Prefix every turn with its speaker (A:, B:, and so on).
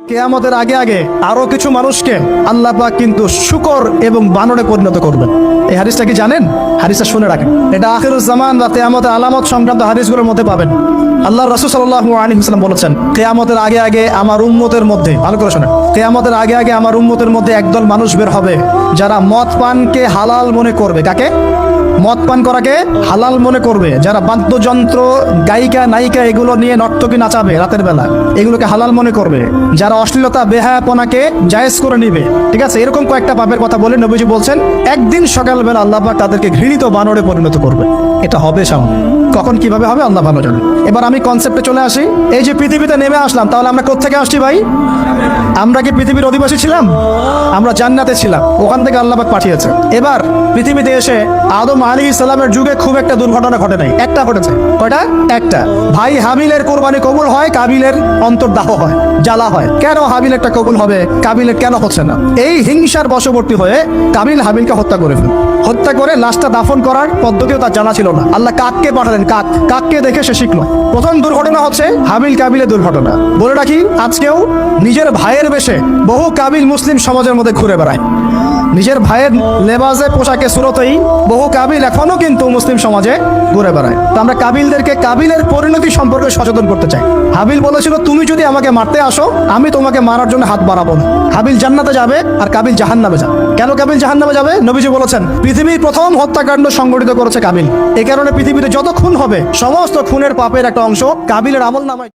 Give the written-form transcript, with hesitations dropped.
A: কিয়ামতের আগে আগে আরো কিছু মানুষকে আল্লাহ পাক কিন্তু শূকর এবং বানরে পরিণত করবেন। এই হাদিসটা কি জানেন? হাদিসটা শুনে রাখেন। এটা আখিরুজ জামান বা কিয়ামতের আলামত সংক্রান্ত হাদিসগুলোর মধ্যে পাবেন। আল্লাহর রাসূল সাল্লাল্লাহু আলাইহি ওয়াসাল্লাম বলেছেন, কিয়ামতের আগে আগে আমার উম্মতের মধ্যে, ভালো করে শোনেন, কিয়ামতের আগে আগে আমার উম্মতের মধ্যে একদল মানুষ বের হবে যারা মদ পানকে হালাল মনে করবে। কাকে? মদ পান করাকে হালাল মনে করবে। যারা বাদ্যযন্ত্র, গায়িকা, নায়িকা এগুলো নিয়ে নর্তকী নাচাবে রাতের বেলা, এগুলোকে হালাল মনে করবে। যারা অশ্লীলতা, বেহায়াপনাকে জায়েজ করে নিবে, ঠিক আছে, এরকম কয়েকটা পাপের কথা বলে নবীজি বলছেন একদিন সকালবেলা আল্লাহ পাক তাদেরকে ঘৃণিত বানরে পরিণত করবে। এটা হবে সামনে, কখন কিভাবে হবে আল্লাহ ভালো জানে। এবার আমি কনসেপ্টে চলে আসি। এই যে পৃথিবীতে নেমে আসলাম, তাহলে আমরা কোত্থেকে আসছি ভাই? আমরা কি পৃথিবীর অধিবাসী ছিলাম? আমরা জান্নাতে ছিলাম, ওখান থেকে আল্লাহ পাক পাঠিয়েছে। এবার পৃথিবীতে এসে আদম আলাইহিস সালামের যুগে খুব একটা দুর্ঘটনা ঘটে নাই, একটা ঘটেছে। কয়টা? একটা। ভাই হাবিলের কোরবানি কবুল হয়, কাবিলের অন্তর্দাহ হয়, জ্বালা হয়। কেন হাবিলেরটা কবুল হবে, কাবিলের কেন হচ্ছে না? এই হিংসার বশবর্তী হয়ে কাবিল হাবিলকে হত্যা করে ফেলে। হত্যা করে লাশটা দাফন করার পদ্ধতিও তার জানা ছিল না। আল্লাহ কাককে পাঠালেন, কাককে দেখে সে শিখলো। প্রথম দুর্ঘটনা হচ্ছে হাবিল কাবিলের দুর্ঘটনা। বলে রাখি, আজকেও নিজের ভাইয়ের বেশে বহু কাবিল মুসলিম সমাজের মধ্যে ঘুরে বেড়ায়। নিজের ভাইয়ের লেবাসে, পোশাকে, সুরতেই বহু কাবিল এখনো কিন্তু মুসলিম সমাজে ঘুরে বেড়ায়। তো আমরা কাবিলদেরকে কাবিলের পরিণতি সম্পর্কে সচেতন করতে চাই। হাবিল বলেছিল, তুমি যদি আমাকে মারতে আসো, আমি তোমাকে মারার জন্য হাত বাড়াবো না। হাবিল জান্নাতে যাবে আর কাবিল জাহান্নামে যাবে। কেন কাবিল জাহান্নামে যাবে? নবীজি বলেছেন, পৃথিবীর প্রথম হত্যাকাণ্ড সংগঠিত করেছে কাবিল। এই কারণে পৃথিবীতে যত খুন হবে, সমস্ত খুনের পাপের একটা অংশ কাবিলের আমল নামায়।